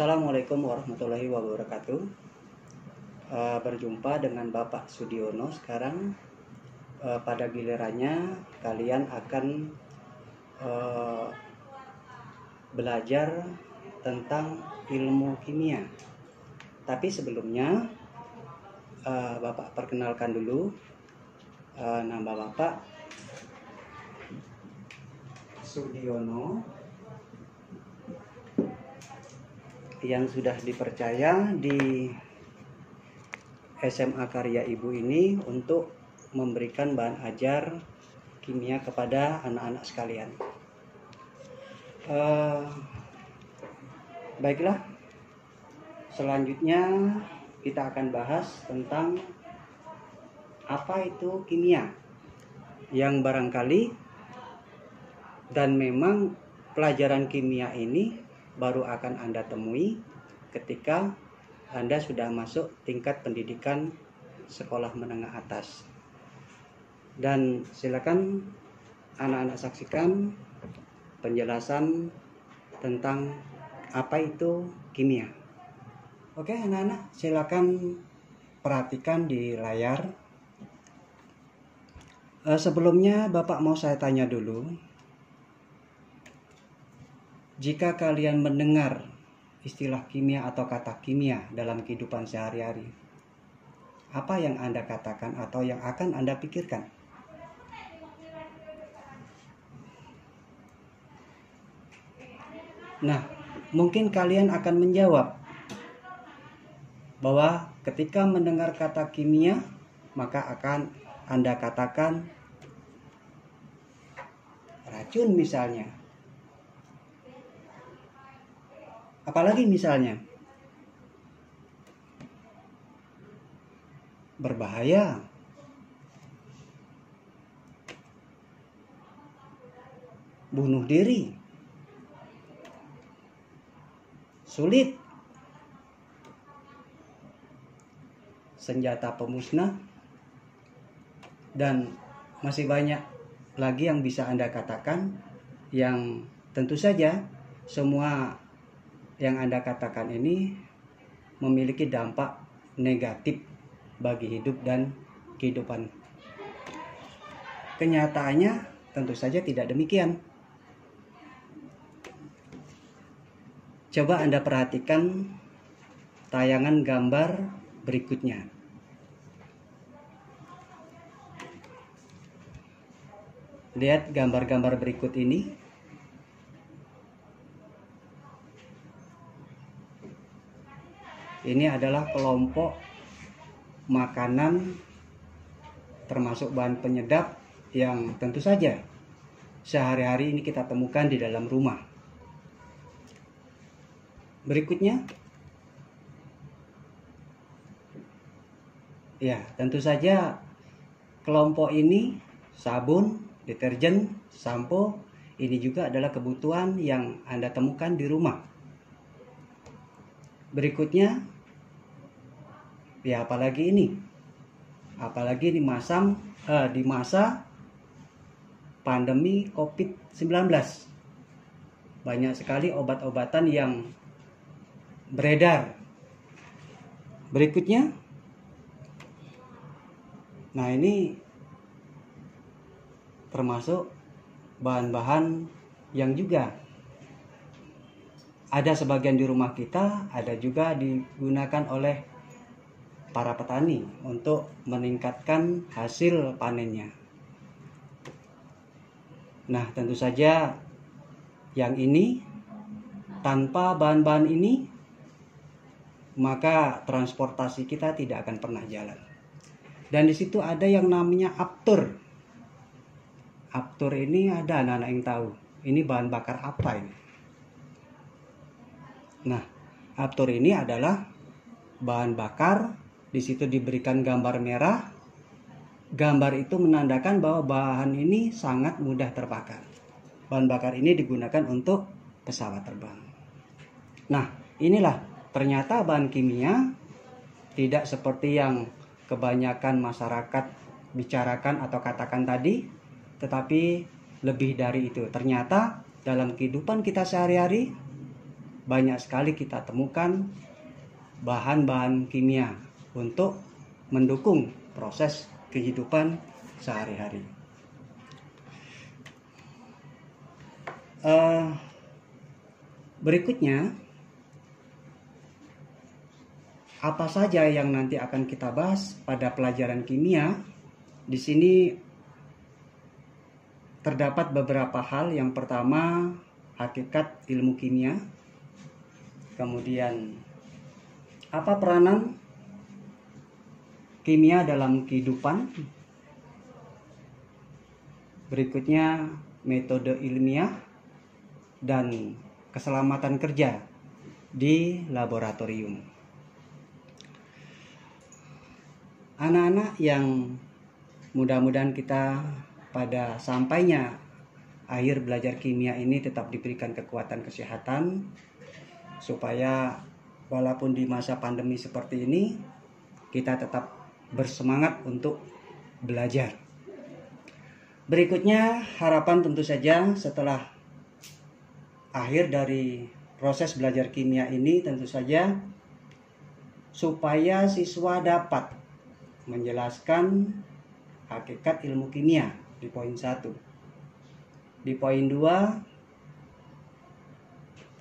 Assalamualaikum warahmatullahi wabarakatuh. Berjumpa dengan Bapak Sudiono sekarang. Pada gilirannya kalian akan belajar tentang ilmu kimia. Tapi sebelumnya Bapak perkenalkan dulu nama Bapak Sudiono yang sudah dipercaya di SMA Karya Ibu ini untuk memberikan bahan ajar kimia kepada anak-anak sekalian. Baiklah, selanjutnya kita akan bahas tentang apa itu kimia, yang barangkali dan memang pelajaran kimia ini baru akan Anda temui ketika Anda sudah masuk tingkat pendidikan sekolah menengah atas. Dan silakan anak-anak saksikan penjelasan tentang apa itu kimia. Oke anak-anak, silakan perhatikan di layar. Sebelumnya Bapak mau saya tanya dulu. Jika kalian mendengar istilah kimia atau kata kimia dalam kehidupan sehari-hari, apa yang Anda katakan atau yang akan Anda pikirkan? Nah, mungkin kalian akan menjawab bahwa ketika mendengar kata kimia, maka akan Anda katakan racun misalnya. Apalagi misalnya berbahaya, bunuh diri, sulit, senjata pemusnah, dan masih banyak lagi yang bisa Anda katakan, yang tentu saja semua yang Anda katakan ini memiliki dampak negatif bagi hidup dan kehidupan. Kenyataannya tentu saja tidak demikian. Coba Anda perhatikan tayangan gambar berikutnya. Lihat gambar-gambar berikut ini. Ini adalah kelompok makanan termasuk bahan penyedap yang tentu saja sehari-hari ini kita temukan di dalam rumah. Berikutnya, ya tentu saja kelompok ini sabun, deterjen, sampo, ini juga adalah kebutuhan yang Anda temukan di rumah. Berikutnya, ya apalagi ini di masa pandemi COVID-19, banyak sekali obat-obatan yang beredar. Berikutnya, nah ini termasuk bahan-bahan yang juga ada sebagian di rumah kita, ada juga digunakan oleh para petani untuk meningkatkan hasil panennya. Nah, tentu saja yang ini, tanpa bahan-bahan ini, maka transportasi kita tidak akan pernah jalan. Dan di situ ada yang namanya Aptur. Aptur ini ada anak-anak yang tahu. Ini bahan bakar apa ini? Nah, Aptur ini adalah bahan bakar. Di situ diberikan gambar merah. Gambar itu menandakan bahwa bahan ini sangat mudah terbakar. Bahan bakar ini digunakan untuk pesawat terbang. Nah, inilah ternyata bahan kimia tidak seperti yang kebanyakan masyarakat bicarakan atau katakan tadi, tetapi lebih dari itu. Ternyata dalam kehidupan kita sehari-hari banyak sekali kita temukan bahan-bahan kimia untuk mendukung proses kehidupan sehari-hari. Berikutnya, apa saja yang nanti akan kita bahas pada pelajaran kimia? Di sini terdapat beberapa hal. Yang pertama, hakikat ilmu kimia. Kemudian, apa peranan kimia dalam kehidupan? Berikutnya, metode ilmiah dan keselamatan kerja di laboratorium. Anak-anak yang mudah-mudahan kita pada sampainya akhir belajar kimia ini tetap diberikan kekuatan kesehatan, supaya walaupun di masa pandemi seperti ini kita tetap bersemangat untuk belajar. Berikutnya, harapan tentu saja setelah akhir dari proses belajar kimia ini, tentu saja supaya siswa dapat menjelaskan hakikat ilmu kimia di poin 1. Di poin 2,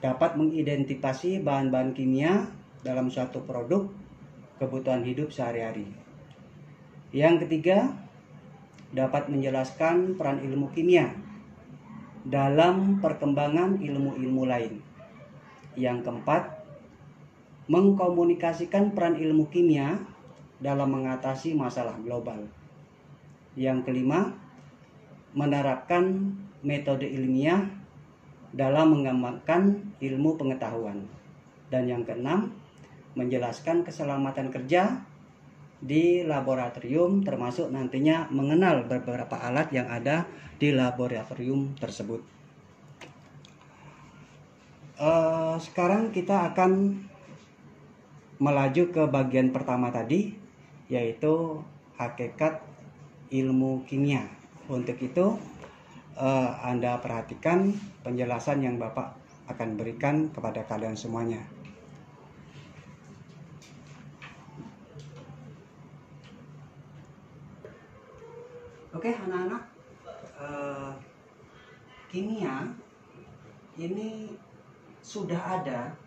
dapat mengidentifikasi bahan-bahan kimia dalam suatu produk kebutuhan hidup sehari-hari. Yang ketiga, dapat menjelaskan peran ilmu kimia dalam perkembangan ilmu-ilmu lain. Yang keempat, mengkomunikasikan peran ilmu kimia dalam mengatasi masalah global. Yang kelima, menerapkan metode ilmiah dalam mengembangkan ilmu pengetahuan. Dan yang keenam, menjelaskan keselamatan kerja di laboratorium, termasuk nantinya mengenal beberapa alat yang ada di laboratorium tersebut. Sekarang kita akan melaju ke bagian pertama tadi, yaitu hakikat ilmu kimia. Untuk itu Anda perhatikan penjelasan yang Bapak akan berikan kepada kalian semuanya. Oke, anak-anak, kimia ini sudah ada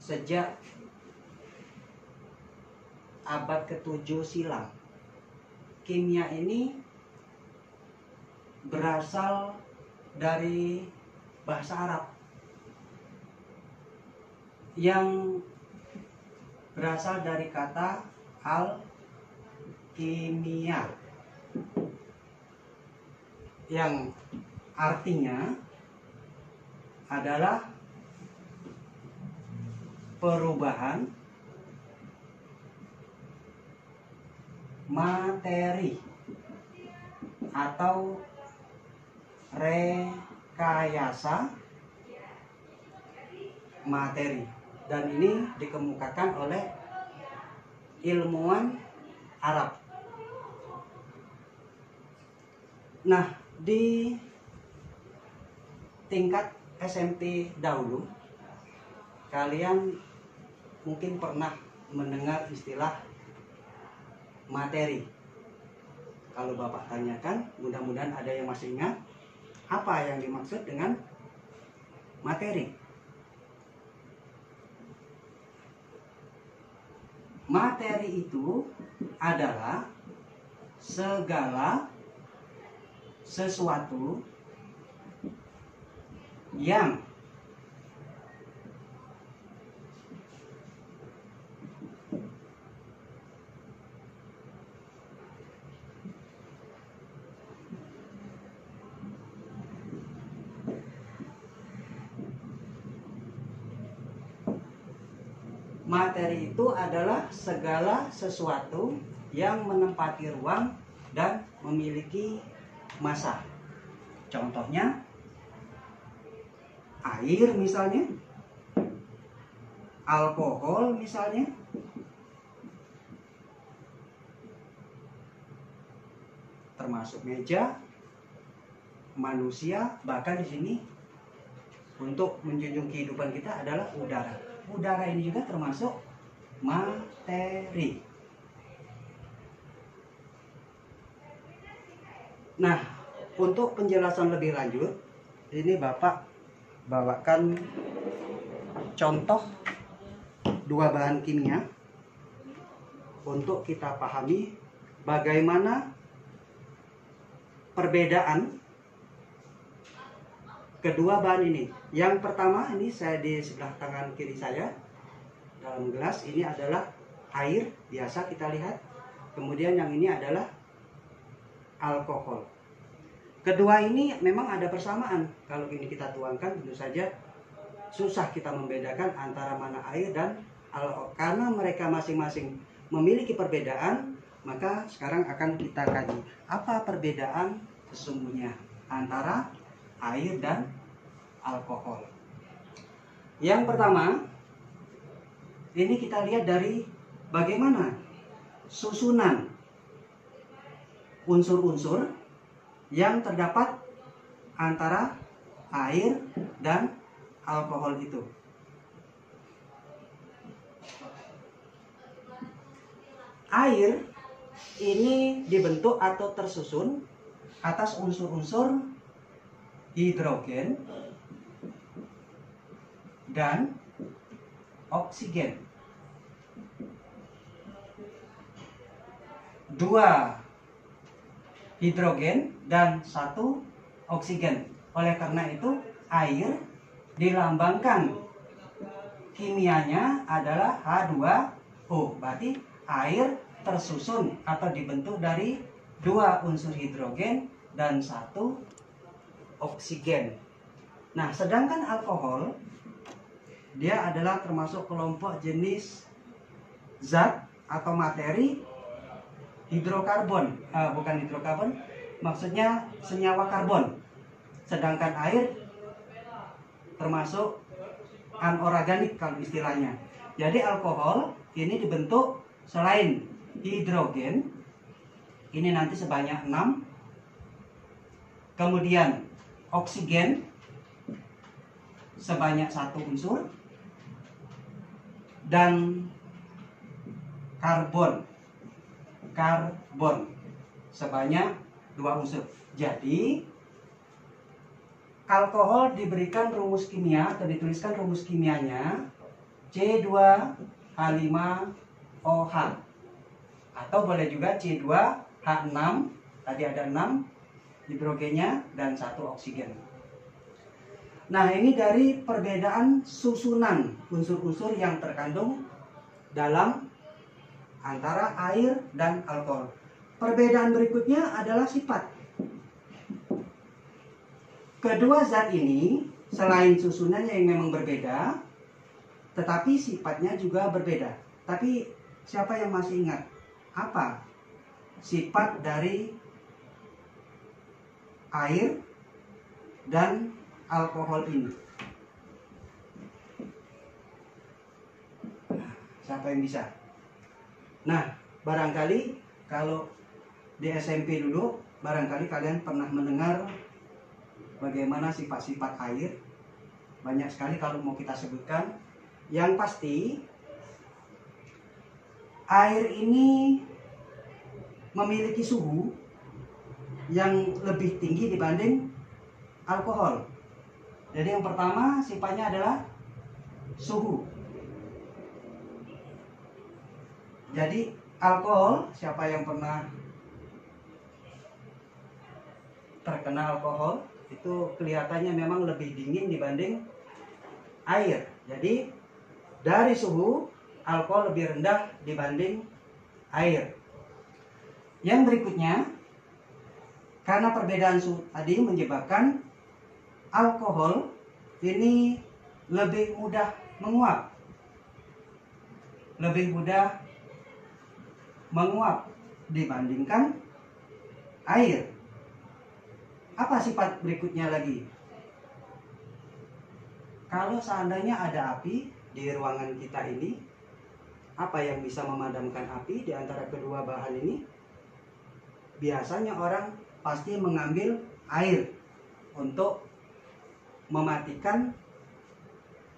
sejak abad ke-7 silam. Kimia ini berasal dari bahasa Arab yang berasal dari kata al-kimia, yang artinya adalah perubahan materi atau rekayasa materi, dan ini dikemukakan oleh ilmuwan Arab. Nah, di tingkat SMP dahulu, kalian mungkin pernah mendengar istilah materi. Kalau Bapak tanyakan, mudah-mudahan ada yang masih ingat apa yang dimaksud dengan materi. Materi itu adalah segala sesuatu yang materi itu adalah segala sesuatu yang menempati ruang dan memiliki massa. Contohnya air misalnya, alkohol misalnya, termasuk meja, manusia, bahkan di sini untuk menjunjung kehidupan kita adalah udara. Udara ini juga termasuk materi. Nah, untuk penjelasan lebih lanjut, ini Bapak bawakan contoh dua bahan kimia untuk kita pahami bagaimana perbedaan kedua bahan ini. Yang pertama, ini saya di sebelah tangan kiri saya dalam gelas ini adalah air biasa kita lihat. Kemudian yang ini adalah alkohol. Kedua ini memang ada persamaan. Kalau ini kita tuangkan tentu saja susah kita membedakan antara mana air dan alkohol. Karena mereka masing-masing memiliki perbedaan, maka sekarang akan kita kaji apa perbedaan sesungguhnya antara air dan alkohol. Yang pertama, ini kita lihat dari bagaimana susunan unsur-unsur yang terdapat antara air dan alkohol itu. Air ini dibentuk atau tersusun atas unsur-unsur hidrogen dan oksigen. Dua hidrogen dan satu oksigen. Oleh karena itu air dilambangkan kimianya adalah H2O. Berarti air tersusun atau dibentuk dari dua unsur hidrogen dan satu oksigen. Nah, sedangkan alkohol dia adalah termasuk kelompok jenis zat atau materi hidrokarbon, bukan hidrokarbon, maksudnya senyawa karbon. Sedangkan air termasuk anorganik kalau istilahnya. Jadi alkohol ini dibentuk selain hidrogen, ini nanti sebanyak 6. Kemudian oksigen sebanyak 1 unsur dan karbon sebanyak 2 unsur. Jadi alkohol diberikan rumus kimia atau dituliskan rumus kimianya C2H5OH atau boleh juga C2H6. Tadi ada 6 hidrogennya dan 1 oksigen. Nah, ini dari perbedaan susunan unsur-unsur yang terkandung dalam antara air dan alkohol. Perbedaan berikutnya adalah sifat. Kedua zat ini selain susunannya yang memang berbeda, tetapi sifatnya juga berbeda. Tapi siapa yang masih ingat apa sifat dari air dan alkohol ini? Siapa yang bisa? Nah, barangkali kalau di SMP dulu, barangkali kalian pernah mendengar bagaimana sifat-sifat air. Banyak sekali kalau mau kita sebutkan. Yang pasti, air ini memiliki suhu yang lebih tinggi dibanding alkohol. Jadi yang pertama sifatnya adalah suhu. Jadi alkohol, siapa yang pernah terkena alkohol, itu kelihatannya memang lebih dingin dibanding air. Jadi dari suhu, alkohol lebih rendah dibanding air. Yang berikutnya, karena perbedaan suhu tadi menyebabkan alkohol ini lebih mudah menguap. Lebih mudah menguap dibandingkan air. Apa sifat berikutnya lagi? Kalau seandainya ada api di ruangan kita ini, apa yang bisa memadamkan api di antara kedua bahan ini? Biasanya orang pasti mengambil air untuk mematikan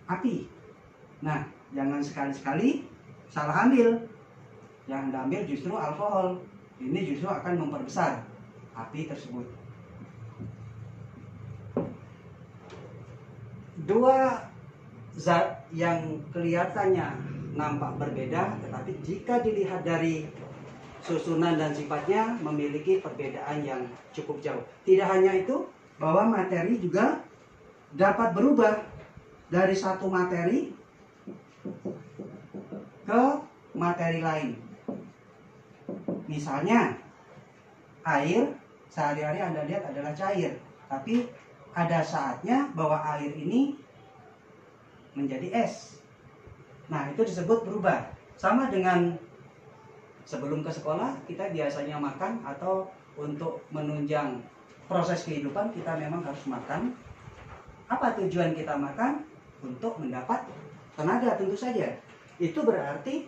api. Nah, jangan sekali-sekali salah ambil. Yang diambil justru alkohol. Ini justru akan memperbesar api tersebut. Dua zat yang kelihatannya nampak berbeda, tetapi jika dilihat dari susunan dan sifatnya memiliki perbedaan yang cukup jauh. Tidak hanya itu, bahwa materi juga dapat berubah dari satu materi ke materi lain. Misalnya, air sehari-hari Anda lihat adalah cair, tapi ada saatnya bahwa air ini menjadi es. Nah, itu disebut berubah. Sama dengan sebelum ke sekolah, kita biasanya makan atau untuk menunjang proses kehidupan, kita memang harus makan. Apa tujuan kita makan? Untuk mendapat tenaga tentu saja. Itu berarti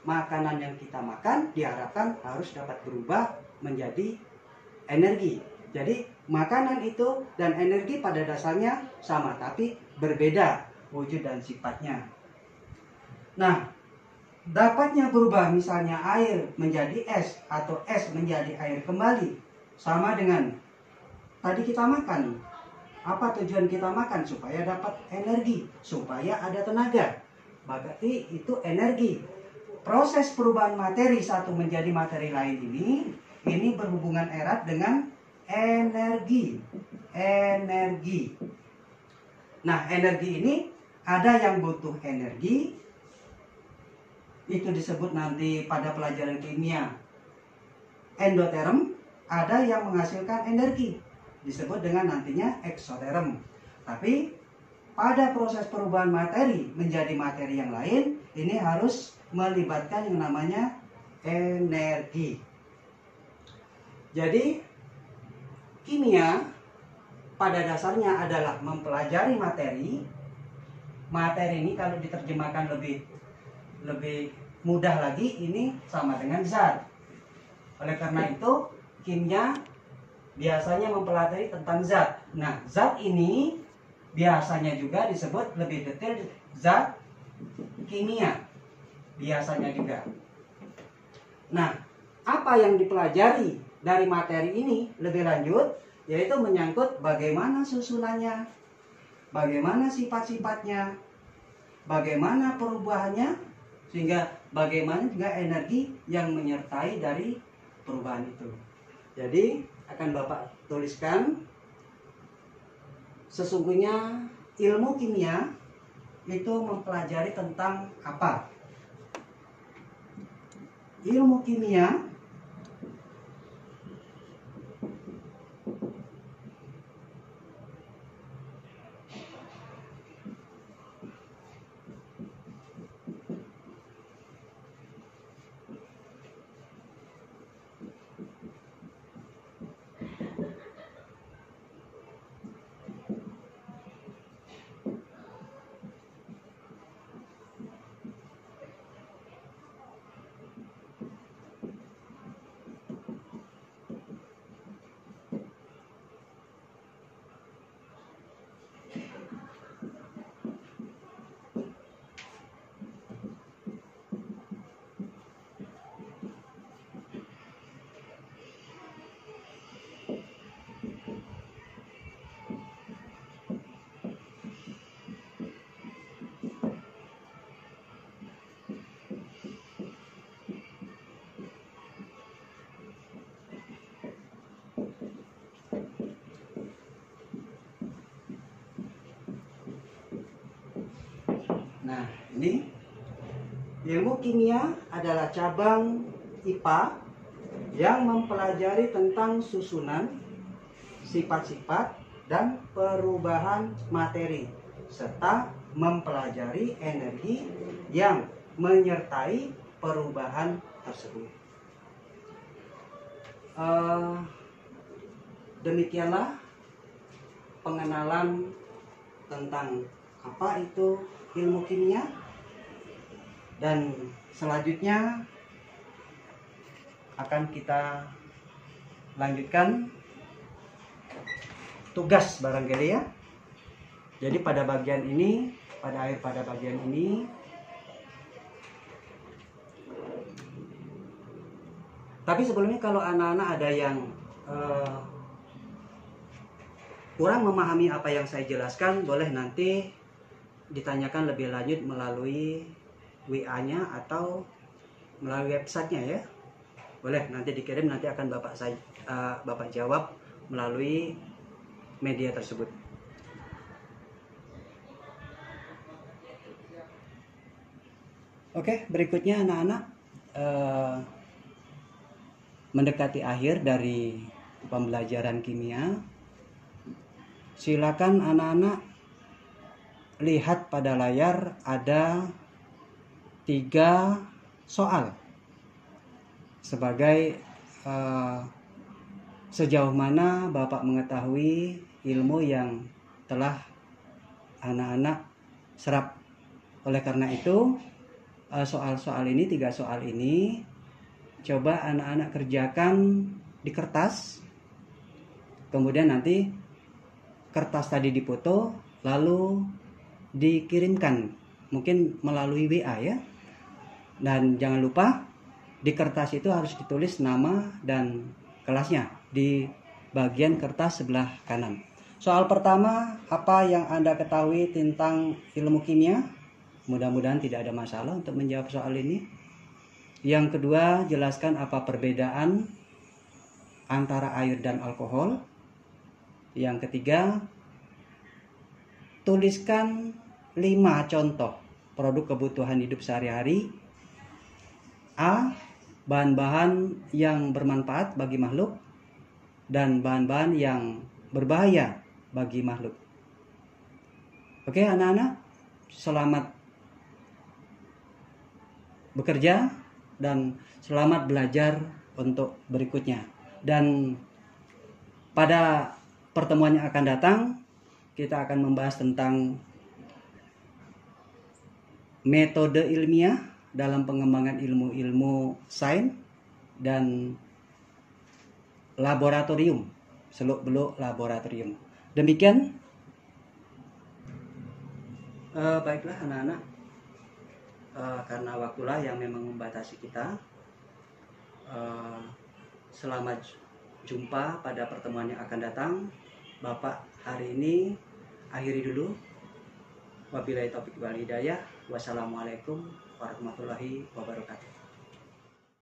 makanan yang kita makan diharapkan harus dapat berubah menjadi energi. Jadi makanan itu dan energi pada dasarnya sama, tapi berbeda wujud dan sifatnya. Nah, dapatnya berubah misalnya air menjadi es atau es menjadi air kembali, sama dengan tadi kita makan. Apa tujuan kita makan? Supaya dapat energi, supaya ada tenaga. Berarti itu energi. Proses perubahan materi satu menjadi materi lain ini berhubungan erat dengan energi. Energi. Nah, energi ini ada yang butuh energi, itu disebut nanti pada pelajaran kimia endoterm. Ada yang menghasilkan energi, disebut dengan nantinya eksoterm. Tapi pada proses perubahan materi menjadi materi yang lain, ini harus melibatkan yang namanya energi. Jadi kimia pada dasarnya adalah mempelajari materi. Materi ini kalau diterjemahkan lebih mudah lagi, ini sama dengan zat. Oleh karena itu kimia biasanya mempelajari tentang zat. Nah, zat ini biasanya juga disebut lebih detail zat kimia. Biasanya juga. Nah, apa yang dipelajari dari materi ini lebih lanjut, yaitu menyangkut bagaimana susunannya, bagaimana sifat-sifatnya, bagaimana perubahannya, sehingga bagaimana juga energi yang menyertai dari perubahan itu. Jadi akan Bapak tuliskan, sesungguhnya ilmu kimia itu mempelajari tentang apa? Ilmu kimia Nah, ini ilmu kimia adalah cabang IPA yang mempelajari tentang susunan, sifat-sifat, dan perubahan materi, serta mempelajari energi yang menyertai perubahan tersebut. Demikianlah pengenalan tentang apa itu ilmu kimia, dan selanjutnya akan kita lanjutkan tugas barangkali ya. Jadi pada bagian ini pada air pada bagian ini. Tapi sebelumnya kalau anak-anak ada yang kurang memahami apa yang saya jelaskan, boleh nanti ditanyakan lebih lanjut melalui WA-nya atau melalui websitenya ya. Boleh nanti dikirim, nanti akan Bapak jawab melalui media tersebut. Oke, berikutnya anak-anak mendekati akhir dari pembelajaran kimia. Silakan anak-anak lihat pada layar ada 3 soal sebagai sejauh mana Bapak mengetahui ilmu yang telah anak-anak serap. Oleh karena itu soal-soal ini, 3 soal ini coba anak-anak kerjakan di kertas, kemudian nanti kertas tadi dipoto lalu dikirimkan mungkin melalui WA ya. Dan jangan lupa di kertas itu harus ditulis nama dan kelasnya di bagian kertas sebelah kanan. Soal pertama, apa yang Anda ketahui tentang ilmu kimia? Mudah-mudahan tidak ada masalah untuk menjawab soal ini. Yang kedua, jelaskan apa perbedaan antara air dan alkohol. Yang ketiga, tuliskan 5 contoh produk kebutuhan hidup sehari-hari. A. Bahan-bahan yang bermanfaat bagi makhluk dan bahan-bahan yang berbahaya bagi makhluk. Oke anak-anak, selamat bekerja dan selamat belajar untuk berikutnya. Dan pada pertemuan yang akan datang kita akan membahas tentang metode ilmiah dalam pengembangan ilmu-ilmu sains dan laboratorium, seluk-beluk laboratorium. Demikian. Baiklah anak-anak, karena waktulah yang memang membatasi kita. Selamat jumpa pada pertemuan yang akan datang. Bapak hari ini akhiri dulu. Wabillahi taufiq wal hidayah. Wassalamualaikum warahmatullahi wabarakatuh.